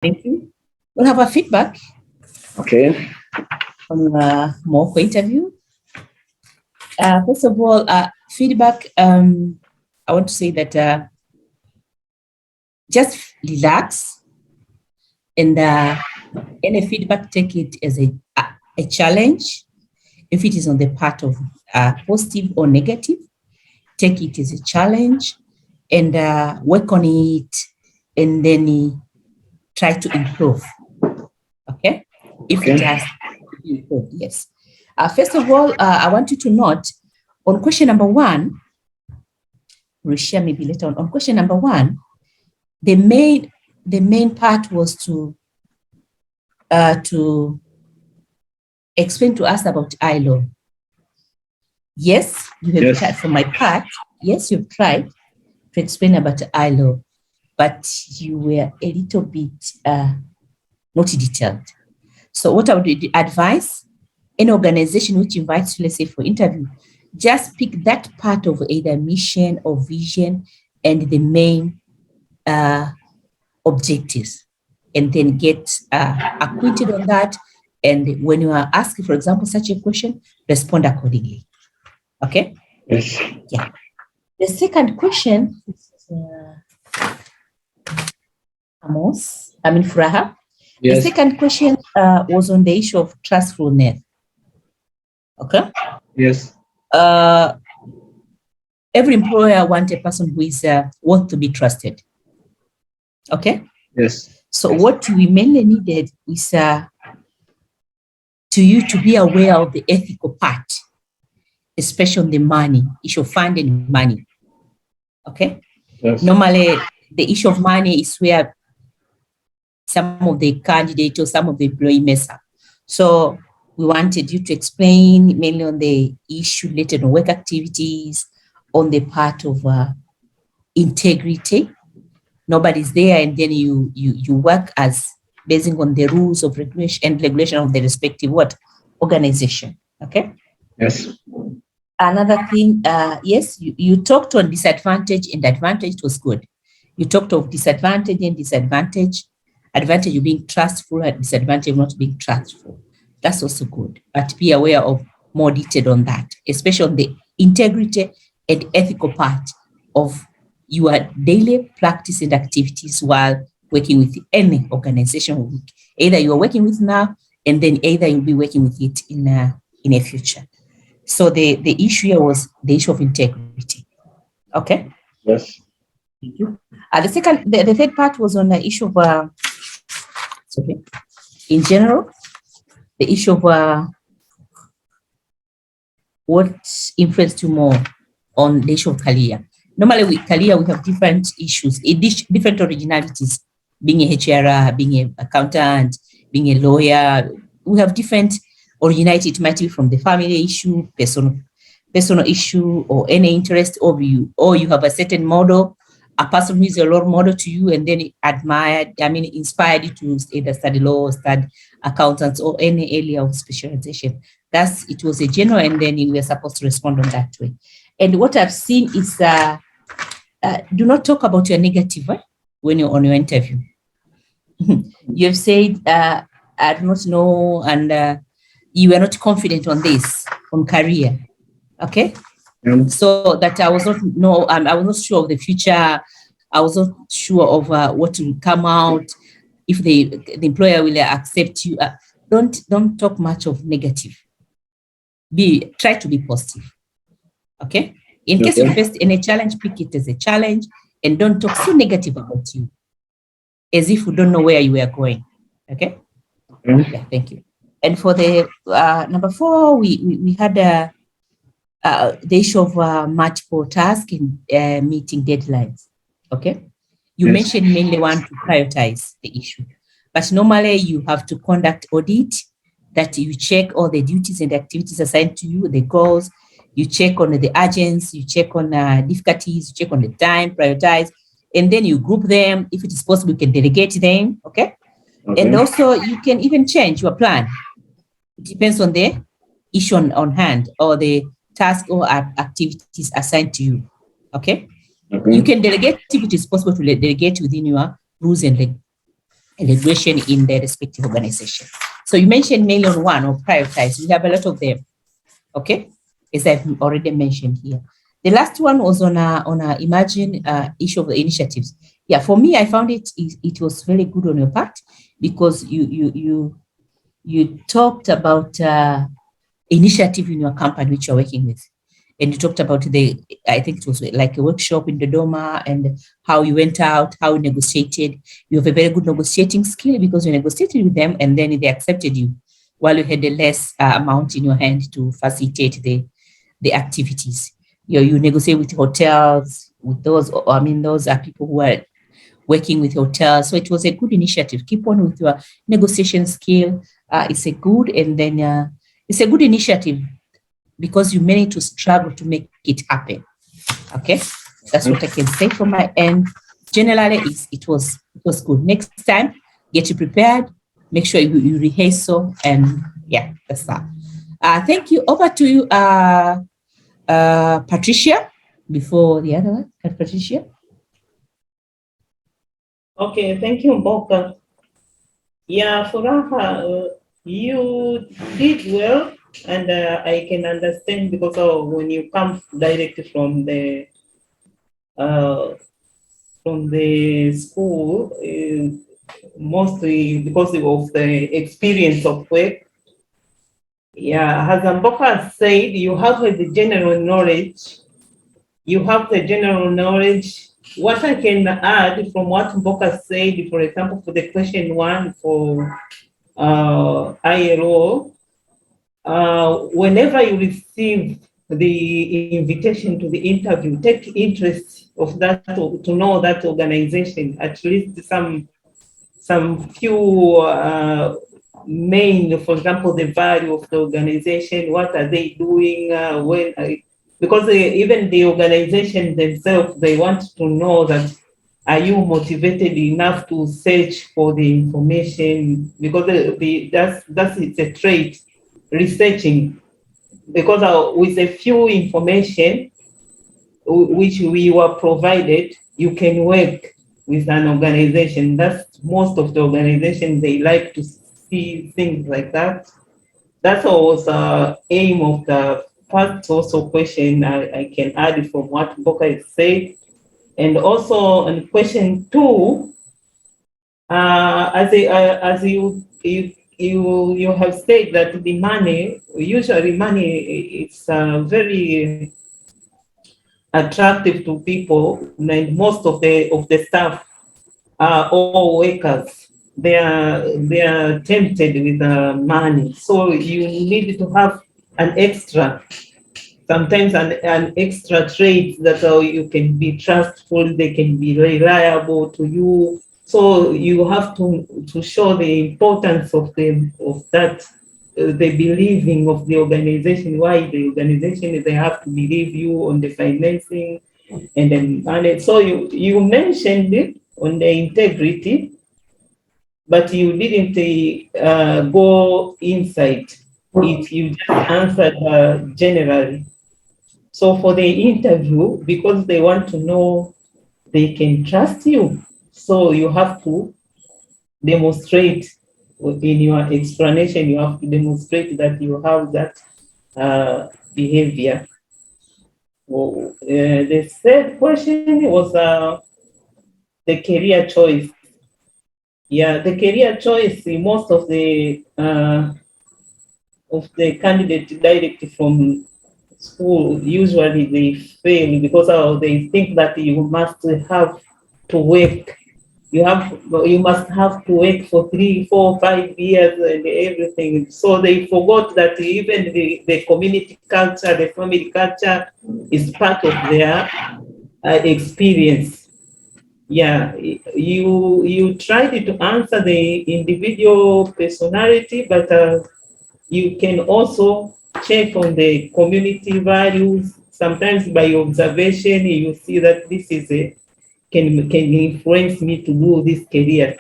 Thank you. We'll have a feedback Okay. on more interview. First of all, feedback. I want to say that just relax and any feedback, take it as a challenge. If it is on the part of positive or negative, take it as a challenge and work on it, and then try to improve. Okay, if it has to be improved, yes. First of all, I want you to note on question number 1. We'll share maybe later on question number 1. The main part was to explain to us about ILO. Yes, you have tried from my part. Yes, you've tried to explain about ILO, but you were a little bit not detailed. So what I would advise, any organization which invites you, let's say for interview, just pick that part of either mission or vision and the main objectives, and then get acquainted on that. And when you are asked, for example, such a question, respond accordingly. Okay? Yes. Yeah. The second question is Furaha. Yes. The second question was on the issue of trustfulness. Okay? Yes. Every employer wants a person who is worth to be trusted. Okay? Yes. So what we mainly needed is to you to be aware of the ethical part, especially on the money, issue of finding money. Okay? Yes. Normally, the issue of money is where some of the candidates or some of the employees mess up. So we wanted you to explain mainly on the issue related to work activities, on the part of integrity. Nobody's there, and then you work as basing on the rules of regulation of the respective organization. Okay. Yes. Another thing, yes, you talked on disadvantage and advantage. It was good. You talked of disadvantage and disadvantage. Advantage of being trustful, and disadvantage of not being trustful. That's also good. But be aware of more detail on that, especially on the integrity and ethical part of your daily practice and activities while working with any organization. Either you are working with now, and then either you'll be working with it in a future. So the issue here was the issue of integrity. Okay. Yes. Thank you. The third part was on the issue of in general, the issue of what influenced you more on the issue of career. Normally with career, we have different issues, different originalities, being a HR, being an accountant, being a lawyer. We have different originality. It might be from the family issue, personal issue, or any interest of you, or you have a certain model, a person who is a role model to you, and then inspired you to either study law, study accountants, or any area of specialization. It was a general, and then you were supposed to respond on that way. And what I've seen is do not talk about your negative when you're on your interview. You've said, I do not know, and you were not confident on this, on career. Okay? So that I was not sure of the future. I was not sure of what will come out, if the employer will accept you. Don't talk much of negative. Try to be positive. Okay? In case you face any challenge, pick it as a challenge, and don't talk so negative about you, as if you don't know where you are going. Okay? Yeah, thank you. And for the number 4, we had the issue of multiple tasks and meeting deadlines. Okay? You mentioned mainly want to prioritize the issue, but normally you have to conduct audit, that you check all the duties and activities assigned to you, the goals, you check on the urgency, you check on difficulties, you check on the time, prioritize, and then you group them. If it is possible, you can delegate them, okay? And also you can even change your plan. It depends on the issue on hand, or the task or activities assigned to you, okay? You can delegate if it is possible to delegate within your rules and and aggression in their respective organization. So you mentioned mainly on one, or prioritize. We have a lot of them. Okay, as I've already mentioned here. The last one was on a emerging issue of the initiatives. Yeah, for me, I found it was very good on your part, because you talked about initiative in your company which you're working with. And you talked about I think it was like a workshop in Dodoma, and how you went out, how you negotiated. You have a very good negotiating skill, because you negotiated with them and then they accepted you, while you had a less amount in your hand to facilitate the activities. You negotiate with hotels, with those, I mean, those are people who are working with hotels. So it was a good initiative. Keep on with your negotiation skill. It's a good, and then it's a good initiative, because you managed to struggle to make it happen. Okay, that's what I can say from my end. Generally, it was good. Next time, get you prepared. Make sure you rehearsal, and yeah, that's that. Thank you. Over to you, Patricia. Before the other one, Patricia. Okay, thank you, Mboka. Yeah, Furaha, you did well, and I can understand, because when you come directly uh, from the school, mostly because of the experience of work. Yeah, as Mboka said, you have the general knowledge. You have the general knowledge. What I can add from what Mboka said, for example, for the question one for ILO, whenever you receive the invitation to the interview, take interest of that, to know that organization, at least some few main, for example, the value of the organization, what are they doing, because even the organization themselves, they want to know that, are you motivated enough to search for the information? Because that's it's a trait, researching. Because with a few information which we were provided, you can work with an organization. That's most of the organizations, they like to see things like that. That was aim of the first also question I can add from what Boka said. And also on question two, as you have said that the money, usually money, it's very attractive to people, and most of the staff are all workers. They are tempted with money, so you need to have an extra, sometimes an extra trait that you can be trustful, they can be reliable to you. So you have to show the importance of that, the believing of the organization, why the organization, they have to believe you on the financing and then money. So you mentioned it on the integrity, but you didn't go inside it. You just answered generally. So for the interview, because they want to know they can trust you, so you have to demonstrate in your explanation, you have to demonstrate that you have that behavior. Well, the third question was the career choice. Yeah, the career choice, most of the candidates directly from school, usually they fail because they think that you must have to work. You must have to work for 3, 4, 5 years and everything. So they forgot that even the community culture, the family culture is part of their experience. Yeah, you tried to answer the individual personality, but you can also check on the community values. Sometimes by observation, you see that this is can influence me to do this career.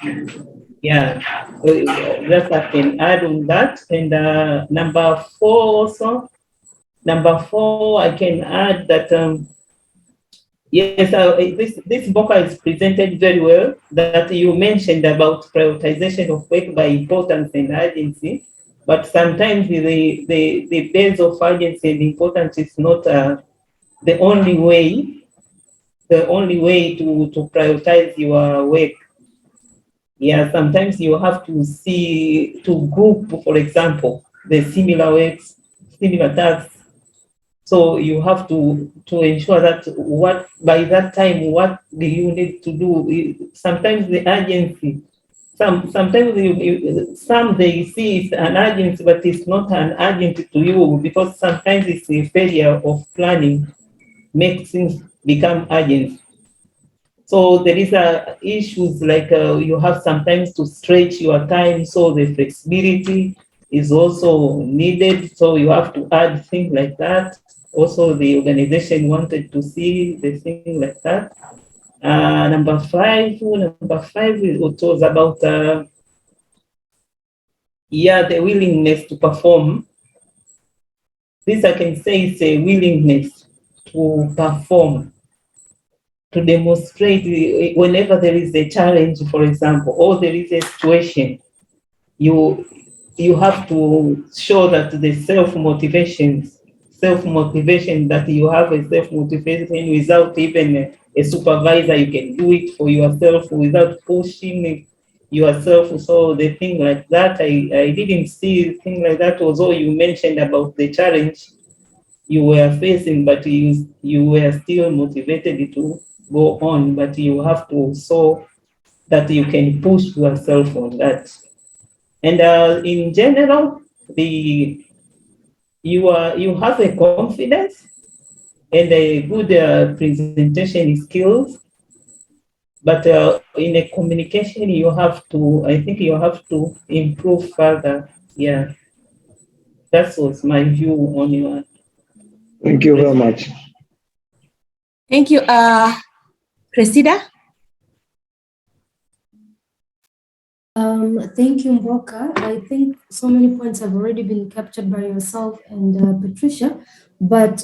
Yeah, that I can add on that. And number four also, I can add that Yes, this book is presented very well. That you mentioned about prioritization of work by importance and urgency, but sometimes the base of urgency and importance is not the only way. The only way to prioritize your work. Yeah, sometimes you have to see to group, for example, the similar works, similar tasks. So you have to ensure that what by that time what do you need to do. Sometimes the urgency, sometimes some they see it's an urgency, but it's not an urgency to you because sometimes it's a failure of planning makes things become urgent. So there is a issues like you have sometimes to stretch your time, so the flexibility is also needed. So you have to add things like that. Also, the organization wanted to see the thing like that. Number five, it was about the willingness to perform. This I can say is a willingness to perform, to demonstrate whenever there is a challenge, for example, or there is a situation, you you have to show that the self motivation that you have a self motivation without even a supervisor. You can do it for yourself without pushing yourself. So the thing like that, I didn't see thing like that. Although you mentioned about the challenge you were facing, but you were still motivated to go on. But you have to show that you can push yourself on that. And in general, the you have a confidence and a good presentation skills, but in a communication you have to. I think you have to improve further. Yeah, that was my view on your. Thank you very much. Thank you. Cressida? Thank you, Mboka. I think so many points have already been captured by yourself and Patricia, but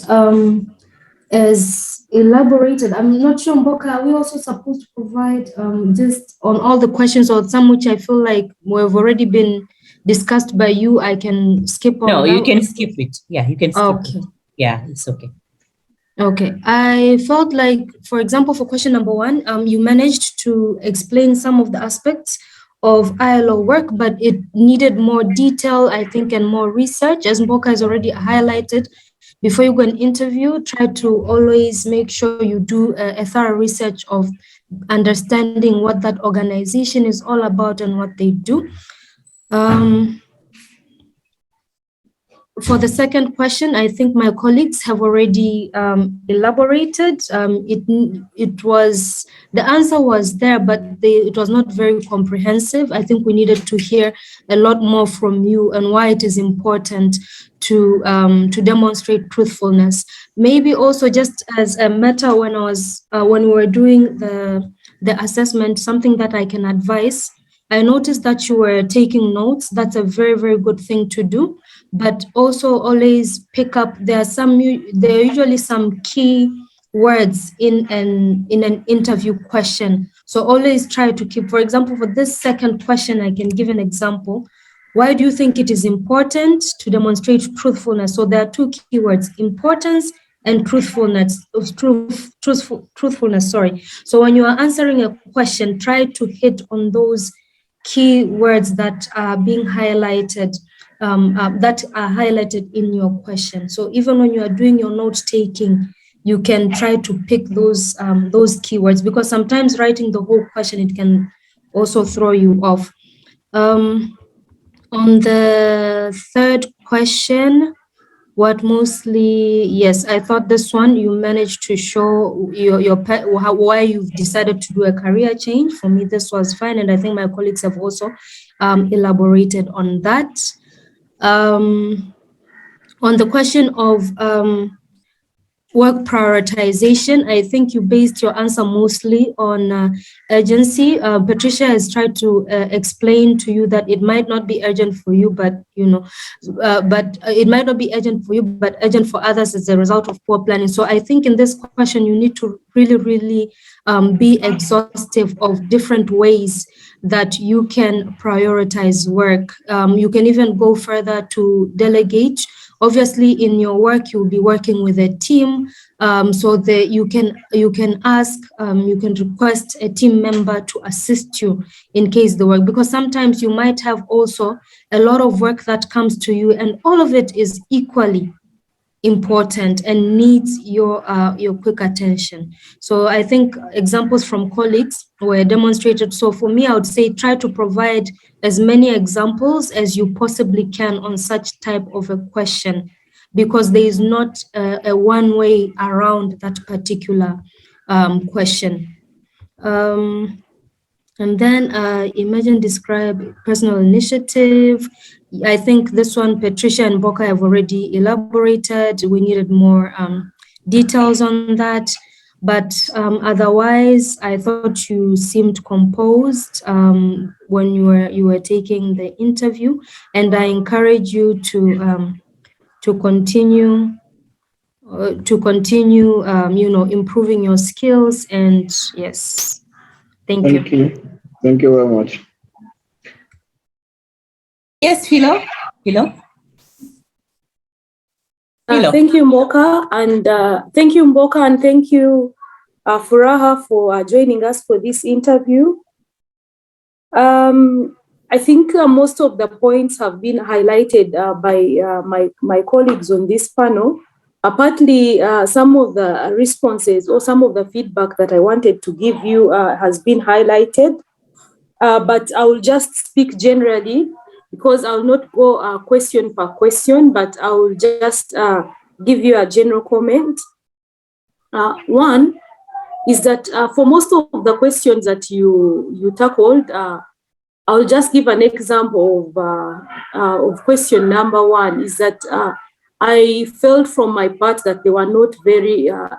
as elaborated, I'm not sure, Mboka, are we also supposed to provide just on all the questions or some which I feel like have already been discussed by you, I can skip on No, that? you can skip it. Yeah, you can skip it. Yeah, it's okay. Okay, I felt like, for example, for question number one, you managed to explain some of the aspects of ILO work, but it needed more detail, I think, and more research. As Mboka has already highlighted, before you go and interview, try to always make sure you do a thorough research of understanding what that organization is all about and what they do. For the second question, I think my colleagues have already elaborated. The answer was there, but it was not very comprehensive. I think we needed to hear a lot more from you and why it is important to demonstrate truthfulness. Maybe also just as a matter when we were doing the assessment, something that I can advise. I noticed that you were taking notes. That's a very, very good thing to do. But also always pick up, there are usually some key words in an interview question. So always try to keep, for example, for this second question, I can give an example. Why do you think it is important to demonstrate truthfulness? So there are two keywords, importance and truthfulness, truthfulness, sorry. So when you are answering a question, try to hit on those key words that are being highlighted, that are highlighted in your question. So even when you are doing your note taking, you can try to pick those keywords, because sometimes writing the whole question, it can also throw you off. On the third question, yes, I thought this one you managed to show why you've decided to do a career change. For me, this was fine, and I think my colleagues have also elaborated on that. On the question of Work prioritization, I think you based your answer mostly on urgency. Patricia has tried to explain to you that it might not be urgent for you, but it might not be urgent for you, but urgent for others as a result of poor planning. So I think in this question, you need to really be exhaustive of different ways that you can prioritize work. You can even go further to delegate. Obviously, in your work, you'll be working with a team, so that you can ask, you can request a team member to assist you in case the work, because sometimes you might have also a lot of work that comes to you, and all of it is equally important and needs your quick attention. So I think examples from colleagues were demonstrated. So for me, I would say try to provide as many examples as you possibly can on such type of a question, because there is not a one way around that particular question. And then imagine, describe personal initiative. I think this one, Patricia and Boka have already elaborated. We needed more details on that. But otherwise, I thought you seemed composed when you were taking the interview, and I encourage you to continue improving your skills. And yes, thank you. Thank you very much. Yes, Philo. Thank you, Mboka, and thank you, Furaha, for joining us for this interview. I think most of the points have been highlighted by my colleagues on this panel. Partly, some of the responses or some of the feedback that I wanted to give you has been highlighted, but I will just speak generally, because I will not go question per question, but I will just give you a general comment. One is that for most of the questions that you tackled, I'll just give an example of question number one, is that I felt from my part that they were not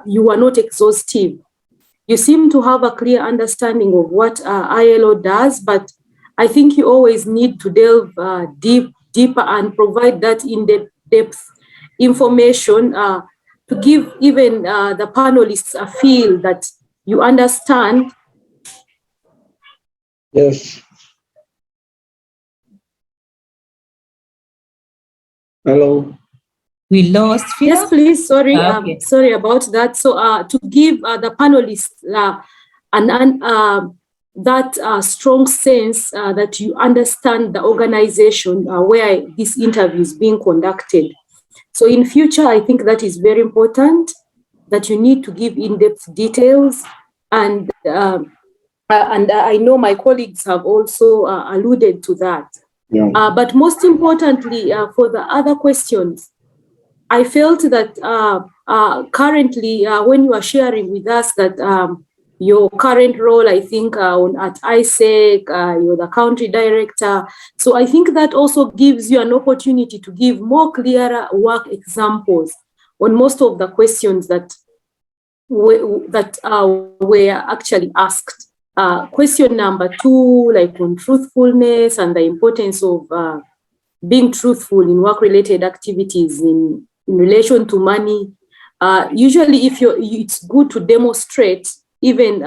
you were not exhaustive. You seem to have a clear understanding of what ILO does, but I think you always need to delve deeper and provide that in-depth information to give even the panelists a feel that you understand. Yes. Hello. We lost Philo? Yes, please. Sorry, Okay. sorry about that. So to give the panelists that strong sense that you understand the organization where this interview is being conducted. So in future, I think that is very important, that you need to give in-depth details, and I know my colleagues have also alluded to that. Yeah. But most importantly, for the other questions, I felt that currently, when you are sharing with us that your current role, I think at ISEC, you're the country director. So I think that also gives you an opportunity to give more clearer work examples on most of the questions that were actually asked. Question number two, like on truthfulness and the importance of being truthful in work-related activities in relation to money. Usually, it's good to demonstrate, even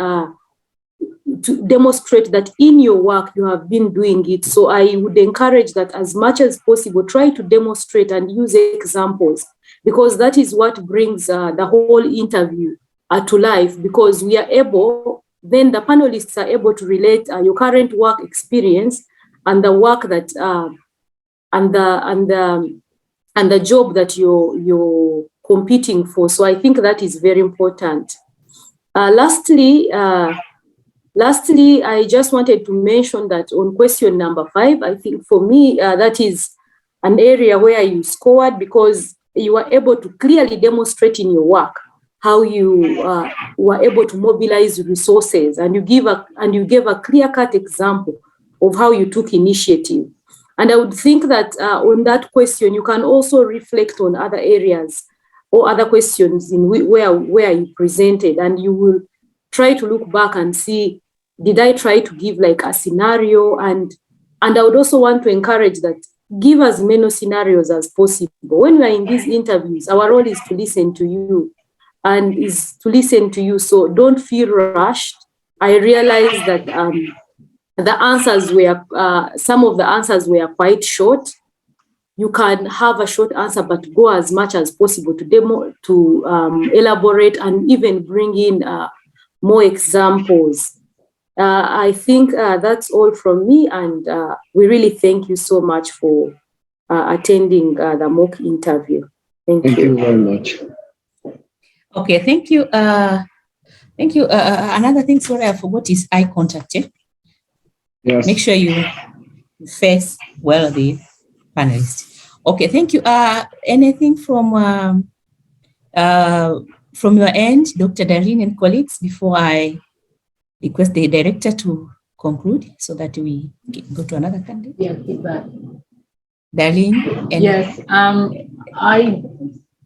to demonstrate that in your work you have been doing it. So I would encourage that as much as possible, try to demonstrate and use examples, because that is what brings the whole interview to life, because we are able, then the panelists are able to relate your current work experience and the work that and the job that you're competing for. So I think that is very important. Lastly, I just wanted to mention that on question number 5, I think for me, that is an area where you scored, because you were able to clearly demonstrate in your work how you were able to mobilize resources, and you gave a clear-cut example of how you took initiative. And I would think that on that question, you can also reflect on other areas or other questions in where you presented, and you will try to look back and see, did I try to give like a scenario? And I would also want to encourage that give as many scenarios as possible. When we are in these interviews, our role is to listen to you So don't feel rushed. I realized that the answers were, some of the answers were quite short. You can have a short answer, but go as much as possible to elaborate and even bring in more examples. I think that's all from me, and we really thank you so much for attending the mock interview. Thank you. Thank you very much. Okay, thank you. Thank you. Another thing, sorry, I forgot is eye contact. Yes. Make sure you face well the panelists. Okay, thank you. Anything from your end, Dr. Darlene and colleagues, before I request the director to conclude so that we go to another candidate? Yeah, feedback. Darlene? Yes, I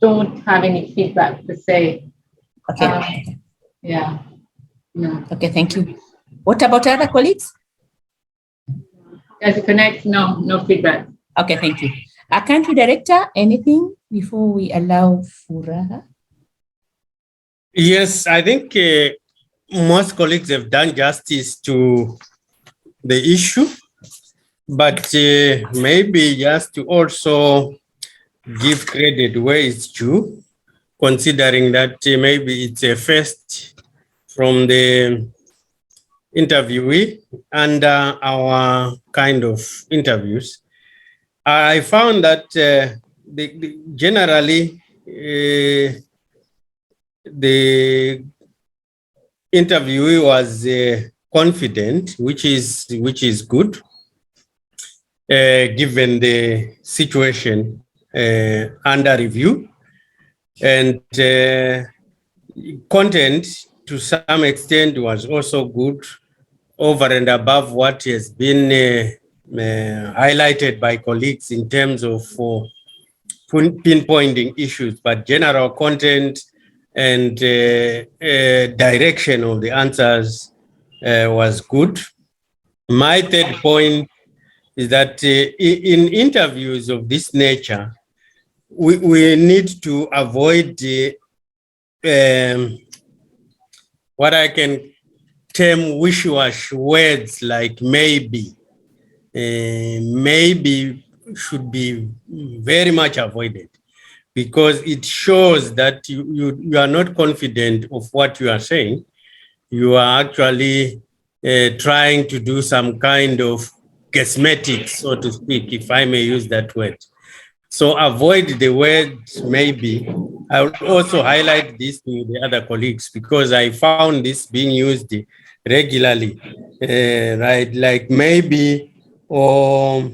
don't have any feedback to say. Okay. Yeah. No. Okay, thank you. What about other colleagues? As a connect, no feedback. Okay, thank you. Country director, anything before we allow Furaha? Yes, I think most colleagues have done justice to the issue, but maybe just to also give credit where it's due, considering that maybe it's a first from the interviewee and our kind of interviews. I found that generally the interviewee was confident, which is good, given the situation under review, and content to some extent was also good, over and above what has been highlighted by colleagues in terms of pinpointing issues, but general content and direction of the answers was good. My third point is that in interviews of this nature, we need to avoid what I can term wish-wash words like maybe. Maybe should be very much avoided, because it shows that you are not confident of what you are saying. You are actually trying to do some kind of cosmetics, so to speak, if I may use that word. So avoid the word maybe. I would also highlight this to the other colleagues, because I found this being used regularly, right? Like maybe, or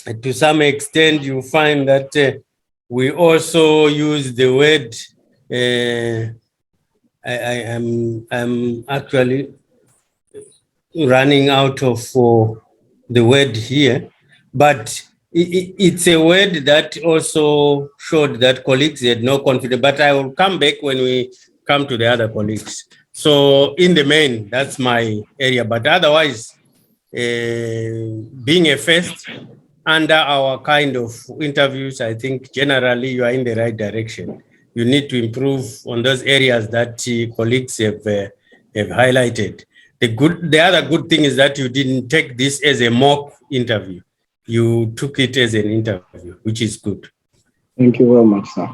to some extent, you find that we also use the word, I'm actually running out of the word here, but it's a word that also showed that colleagues had no confidence, but I will come back when we come to the other colleagues. So in the main, that's my area, but otherwise, being a first under our kind of interviews, I think generally you are in the right direction. You need to improve on those areas that colleagues have highlighted. The other good thing is that you didn't take this as a mock interview. You took it as an interview, which is good. Thank you very much, sir.